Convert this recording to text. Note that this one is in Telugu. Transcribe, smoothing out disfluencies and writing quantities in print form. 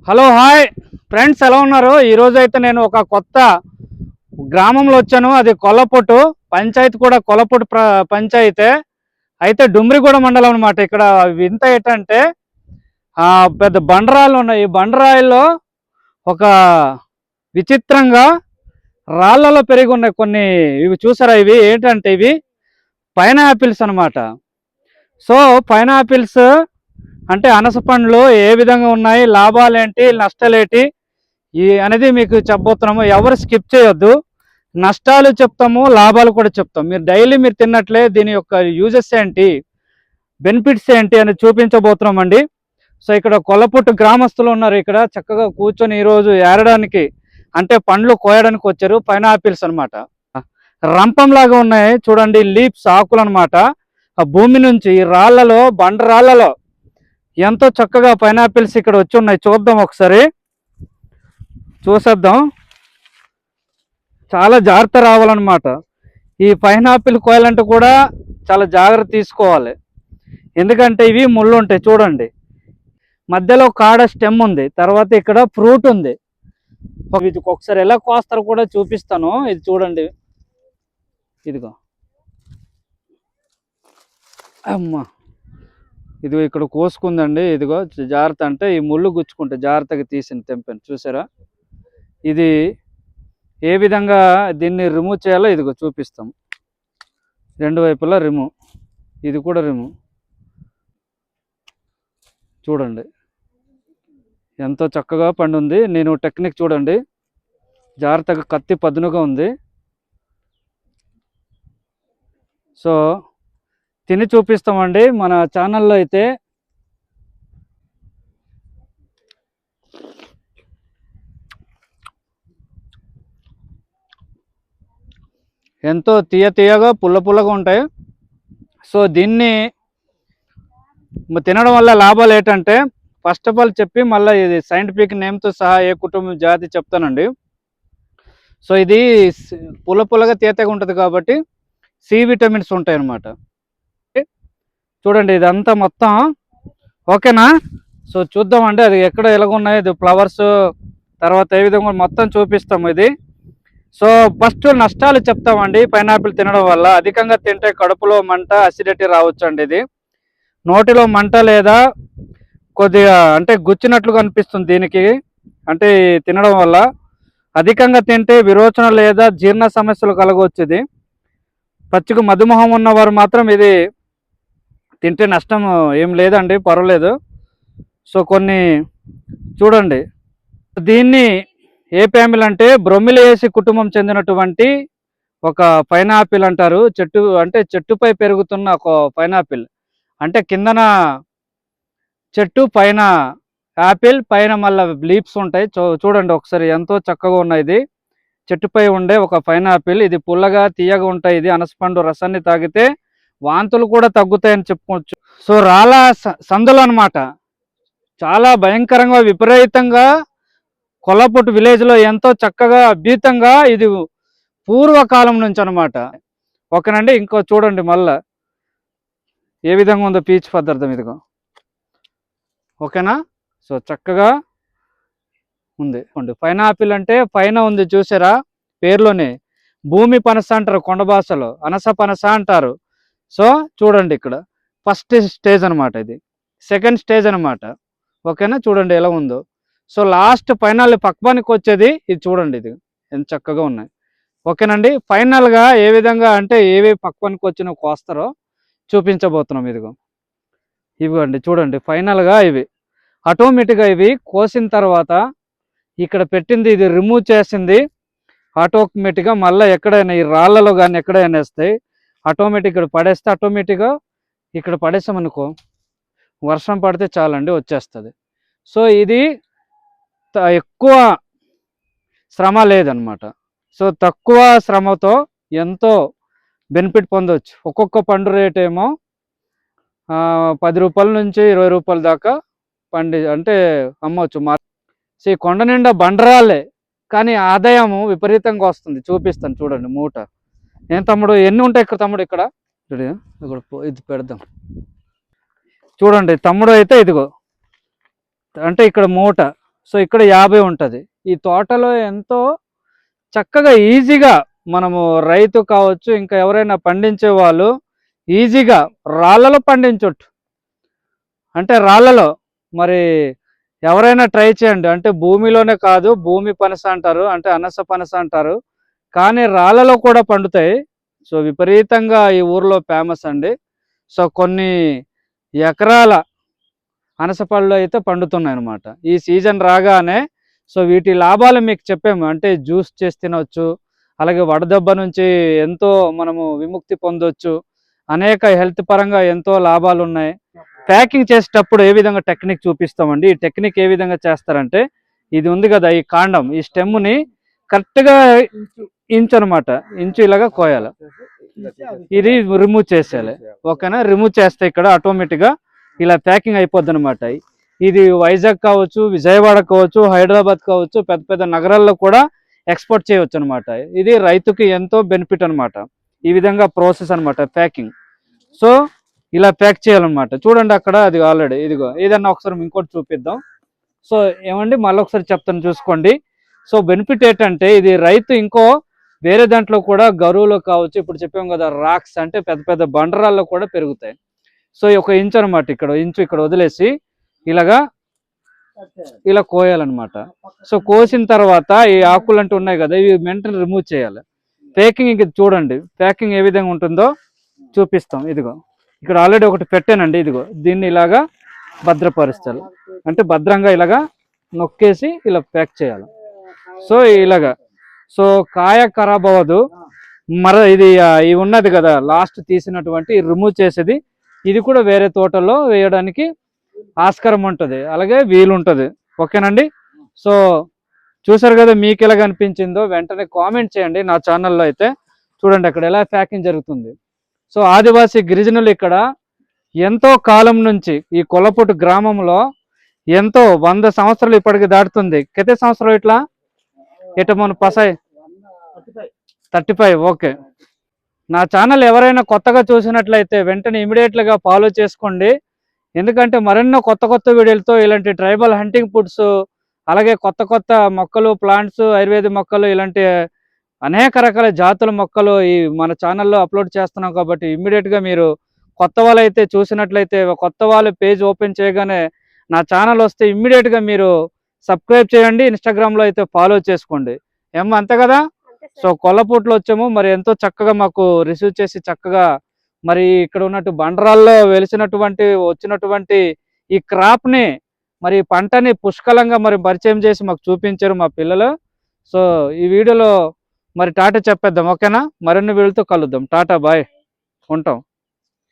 హలో హాయ్ ఫ్రెండ్స్, ఎలా ఉన్నారు? ఈరోజు అయితే నేను ఒక కొత్త గ్రామంలో వచ్చాను. అది కొల్లపొట్టు పంచాయతీ, కూడా కొల్లపొట్టు పంచాయతీ అయితే డుమ్రిగూడ మండలం అనమాట. ఇక్కడ వింత ఏంటంటే పెద్ద బండరాళ్ళు ఉన్నాయి. ఈ బండరాయిల్లో ఒక విచిత్రంగా రాళ్లలో పెరిగి ఉన్నాయి కొన్ని. ఇవి చూసారా? ఇవి ఏంటంటే ఇవి పైనాపిల్స్ అనమాట. సో పైనాపిల్స్ అంటే అనస పండ్లు ఏ విధంగా ఉన్నాయి, లాభాలు ఏంటి, నష్టాలు ఏంటి అనేది మీకు చెప్పబోతున్నాము. ఎవరు స్కిప్ చేయొద్దు. నష్టాలు చెప్తాము, లాభాలు కూడా చెప్తాం. మీరు డైలీ తిన్నట్లే దీని యొక్క యూజెస్ ఏంటి, బెనిఫిట్స్ ఏంటి అని చూపించబోతున్నామండి. సో ఇక్కడ కొల్లపుట్టు గ్రామస్తులు ఉన్నారు. ఇక్కడ చక్కగా కూర్చొని ఈరోజు ఏరడానికి అంటే పండ్లు కోయడానికి వచ్చారు. పైనాపిల్స్ అనమాట. రంపంలాగా ఉన్నాయి చూడండి, లీప్స్, ఆకులు అనమాట. ఆ భూమి నుంచి రాళ్లలో, బండరాళ్లలో ఎంతో చక్కగా పైనాపిల్స్ ఇక్కడ వచ్చి ఉన్నాయి. చూద్దాం ఒకసారి, చూసేద్దాం. చాలా జాగ్రత్త రావాలన్నమాట. ఈ పైనాపిల్ కోయాలంటే కూడా చాలా జాగ్రత్త తీసుకోవాలి. ఎందుకంటే ఇవి ముళ్ళు ఉంటాయి. చూడండి, మధ్యలో కాడ స్టెమ్ ఉంది, తర్వాత ఇక్కడ ఫ్రూట్ ఉంది. ఇది ఒకసారి ఎలా కోస్తారో కూడా చూపిస్తాను. ఇది చూడండి, ఇదిగో అమ్మా, ఇదిగో ఇక్కడ కోసుకుందండి. ఇదిగో జాగ్రత్త, అంటే ఈ ముళ్ళు గుచ్చుకుంటే జాగ్రత్తగా తీసిన తెంపాను. చూసారా? ఇది ఏ విధంగా దీన్ని రిమూవ్ చేయాలో ఇదిగో చూపిస్తాం. రెండు వైపులా రిమూవ్, ఇది కూడా రిమూవ్. చూడండి ఎంతో చక్కగా పండుంది. నేను టెక్నిక్ చూడండి, జాగ్రత్తగా కత్తి పదునుగా ఉంది. సో తిని చూపిస్తామండి మన ఛానల్లో అయితే. ఎంతో తీయగా పుల్లగా ఉంటాయి. సో దీన్ని తినడం వల్ల లాభాలు ఏంటంటే, ఫస్ట్ ఆఫ్ ఆల్ చెప్పి మళ్ళీ ఇది సైంటిఫిక్ నేమ్తో సహా ఏ కుటుంబం జాతి చెప్తానండి. సో ఇది పుల్లగా తీయగా ఉంటుంది కాబట్టి సి విటమిన్స్ ఉంటాయి అన్నమాట. చూడండి ఇదంతా మొత్తం ఓకేనా? సో చూద్దామండి అది ఎక్కడ ఎలాగున్నాయి. ఇది ఫ్లవర్స్, తర్వాత ఏ విధంగా మొత్తం చూపిస్తాము ఇది. సో ఫస్ట్ నష్టాలు చెప్తామండి. పైనాపిల్ తినడం వల్ల అధికంగా తింటే కడుపులో మంట, అసిడిటీ రావచ్చు అండి. ఇది నోటిలో మంట లేదా కొద్దిగా అంటే గుచ్చినట్లుగా అనిపిస్తుంది దీనికి, అంటే తినడం వల్ల. అధికంగా తింటే విరోచన లేదా జీర్ణ సమస్యలు కలగవచ్చు. ఇది పచ్చిక మధుమేహం ఉన్నవారు మాత్రం ఇది తింటే నష్టం ఏం లేదండి, పర్వాలేదు. సో కొన్ని చూడండి, దీన్ని ఏ ఫ్యామిలీ అంటే బ్రొమిలియేసి కుటుంబం చెందినటువంటి ఒక పైనాపిల్ అంటారు. చెట్టు అంటే చెట్టుపై పెరుగుతున్న ఒక పైనాపిల్. అంటే కిందన చెట్టు, పైన యాపిల్, పైన మళ్ళీ లీప్స్ ఉంటాయి. చూడండి ఒకసారి ఎంతో చక్కగా ఉన్నాయి. ఇది చెట్టుపై ఉండే ఒక పైనాపిల్. ఇది పుల్లగా తీయగా ఉంటాయి. ఇది అనసపండు రసాన్ని తాగితే వాంతులు కూడా తగ్గుతాయని చెప్పుకోవచ్చు. సో రాళ్ళ సందులు అనమాట, చాలా భయంకరంగా విపరీతంగా కొల్లపొట్టు విలేజ్లో ఎంతో చక్కగా అద్భుతంగా ఇది పూర్వకాలం నుంచి అనమాట. ఓకేనండి. ఇంకో చూడండి మళ్ళా ఏ విధంగా ఉందో పీచు పదార్థం. ఇదిగో ఓకేనా? సో చక్కగా ఉంది. పైనాపిల్ అంటే పైన ఉంది, చూసారా? పేర్లోనే భూమి పనస అంటారు, కొండ భాషలో అనస పనస అంటారు. సో చూడండి ఇక్కడ ఫస్ట్ స్టేజ్ అనమాట, ఇది సెకండ్ స్టేజ్ అనమాట. ఓకేనా? చూడండి ఎలా ఉందో. సో లాస్ట్ ఫైనల్ పక్వానికి వచ్చేది ఇది. చూడండి ఇది ఎంత చక్కగా ఉన్నాయి. ఓకేనండి. ఫైనల్గా ఏ విధంగా అంటే ఏవి పక్వానికి వచ్చినా కోస్తారో చూపించబోతున్నాం. ఇదిగో ఇవ్వండి, చూడండి ఫైనల్గా ఇవి ఆటోమేటిక్గా ఇవి కోసిన తర్వాత ఇక్కడ పెట్టింది ఇది రిమూవ్ చేసింది ఆటోమేటిక్గా. మళ్ళీ ఎక్కడైనా ఈ రాళ్ళలో కానీ ఎక్కడైనా వేస్తాయి, ఆటోమేటిక్ ఇక్కడ పడేస్తే ఆటోమేటిక్గా ఇక్కడ పడేసామనుకో, వర్షం పడితే చాలండి వచ్చేస్తుంది. సో ఇది ఎక్కువ శ్రమ లేదనమాట. సో తక్కువ శ్రమతో ఎంతో బెనిఫిట్ పొందవచ్చు. ఒక్కొక్క పండు రేట్ ఏమో 10 రూపాయల నుంచి 20 రూపాయల దాకా అంటే అమ్మవచ్చు. సో ఈ కొండ నిండా బండరాలే, కానీ ఆదాయము విపరీతంగా వస్తుంది. చూపిస్తాను చూడండి మూట. ఏం తమ్ముడు, ఎన్ని ఉంటాయి ఇక్కడ తమ్ముడు? ఇక్కడ ఇది పెడదాం చూడండి తమ్ముడు. అయితే ఇదిగో అంటే ఇక్కడ మూట సో ఇక్కడ 50 ఉంటుంది. ఈ తోటలో ఎంతో చక్కగా ఈజీగా మనము రైతు కావచ్చు, ఇంకా ఎవరైనా పండించే వాళ్ళు ఈజీగా రాళ్ళలో పండించొచ్చు. అంటే రాళ్ళలో మరి ఎవరైనా ట్రై చేయండి. అంటే భూమిలోనే కాదు, భూమి పనస అంటారు, అంటే అనస పనస అంటారు, కానీ రాళ్ళలో కూడా పండుతాయి. సో విపరీతంగా ఈ ఊర్లో ఫేమస్ అండి. సో కొన్ని ఎకరాల అనస పళ్ళు అయితే పండుతున్నాయి అన్నమాట ఈ సీజన్ రాగానే. సో వీటి లాభాలు మీకు చెప్పాము, అంటే జ్యూస్ చేసి తినవచ్చు, అలాగే వడదెబ్బ నుంచి ఎంతో మనము విముక్తి పొందొచ్చు, అనేక హెల్త్ పరంగా ఎంతో లాభాలు ఉన్నాయి. ప్యాకింగ్ చేసేటప్పుడు ఏ విధంగా టెక్నిక్ చూపిస్తామండి. ఈ టెక్నిక్ ఏ విధంగా చేస్తారంటే, ఇది ఉంది కదా ఈ కాండం, ఈ స్టెమ్ని కరెక్ట్గా ఇంచు అనమాట, ఇంచు ఇలాగా కోయాలి, ఇది రిమూవ్ చేసేయాలి. ఓకేనా, రిమూవ్ చేస్తే ఇక్కడ ఆటోమేటిక్గా ఇలా ప్యాకింగ్ అయిపోద్ది అనమాట. ఇది వైజాగ్ కావచ్చు, విజయవాడ కావచ్చు, హైదరాబాద్ కావచ్చు, పెద్ద పెద్ద నగరాల్లో కూడా ఎక్స్పోర్ట్ చేయవచ్చు అనమాట. ఇది రైతుకి ఎంతో బెనిఫిట్ అనమాట. ఈ విధంగా ప్రాసెస్ అనమాట ప్యాకింగ్. సో ఇలా ప్యాక్ చేయాలన్నమాట. చూడండి అక్కడ అది ఆల్రెడీ ఇదిగో, ఏదన్నా ఒకసారి ఇంకోటి చూపిద్దాం. సో ఏమండి మళ్ళీ ఒకసారి చెప్తాను చూసుకోండి. సో బెనిఫిట్ ఏంటంటే, ఇది రైతు ఇంకో వేరే దాంట్లో కూడా గరువులో కావచ్చు, ఇప్పుడు చెప్పాం కదా రాక్స్ అంటే పెద్ద పెద్ద బండరాల్లో కూడా పెరుగుతాయి. సో ఒక ఇంచు అనమాట, ఇక్కడ ఇంచు ఇక్కడ వదిలేసి ఇలాగా ఇలా కోయాలన్నమాట. సో కోసిన తర్వాత ఈ ఆకులు అంటూ ఉన్నాయి కదా, ఇవి వెంటనే రిమూవ్ చేయాలి. ప్యాకింగ్ ఇంక చూడండి, ప్యాకింగ్ ఏ విధంగా ఉంటుందో చూపిస్తాం. ఇదిగో ఇక్కడ ఆల్రెడీ ఒకటి పెట్టానండి, ఇదిగో దీన్ని ఇలాగా భద్రపరుస్తారు, అంటే భద్రంగా ఇలాగా నొక్కేసి ఇలా ప్యాక్ చేయాలి. సో ఇలాగా, సో కాయ ఖరాబ్ అవ్వదు. ఇది ఇవి ఉన్నది కదా లాస్ట్ తీసినటువంటి రిమూవ్ చేసేది, ఇది కూడా వేరే తోటల్లో వేయడానికి ఆస్కారం ఉంటుంది, అలాగే వీలు ఉంటుంది. ఓకేనండి. సో చూసారు కదా, మీకు ఎలాగ అనిపించిందో వెంటనే కామెంట్ చేయండి నా ఛానల్లో. అయితే చూడండి అక్కడ ఎలా ప్యాకింగ్ జరుగుతుంది. సో ఆదివాసీ గిరిజనులు ఇక్కడ ఎంతో కాలం నుంచి ఈ కొల్లపూటు గ్రామంలో ఎంతో 100 సంవత్సరాలు ఇప్పటికి దాటుతుంది. కెతే సంవత్సరం ఇట్లా మన పసాయ్ 35. ఓకే, నా ఛానల్ ఎవరైనా కొత్తగా చూసినట్లయితే వెంటనే ఇమీడియట్గా ఫాలో చేసుకోండి. ఎందుకంటే మరెన్నో కొత్త కొత్త వీడియోలతో ఇలాంటి ట్రైబల్ హంటింగ్ ఫుడ్స్, అలాగే కొత్త కొత్త మొక్కలు, ప్లాంట్స్, ఆయుర్వేద మొక్కలు, ఇలాంటి అనేక రకాల జాతుల మొక్కలు ఈ మన ఛానల్లో అప్లోడ్ చేస్తున్నాం. కాబట్టి ఇమ్మీడియట్గా మీరు కొత్త వాళ్ళు అయితే చూసినట్లయితే, కొత్త వాళ్ళు పేజ్ ఓపెన్ చేయగానే నా ఛానల్ వస్తే ఇమ్మీడియట్గా మీరు సబ్స్క్రైబ్ చేయండి, ఇన్స్టాగ్రామ్లో అయితే ఫాలో చేసుకోండి. అంతే కదా. సో కొల్లపూట్లో వచ్చాము, మరి ఎంతో చక్కగా మాకు రిసీవ్ చేసి చక్కగా మరి ఇక్కడ ఉన్నట్టు బండరాల్లో వచ్చినటువంటి ఈ క్రాప్ని, మరి పంటని పుష్కలంగా మరి పరిచయం చేసి మాకు చూపించారు మా పిల్లలు. సో ఈ వీడియోలో మరి టాటా చెప్పేద్దాం. ఓకేనా, మరిన్ని వీడియోలతో కలుద్దాం. టాటా, బాయ్, ఉంటాం.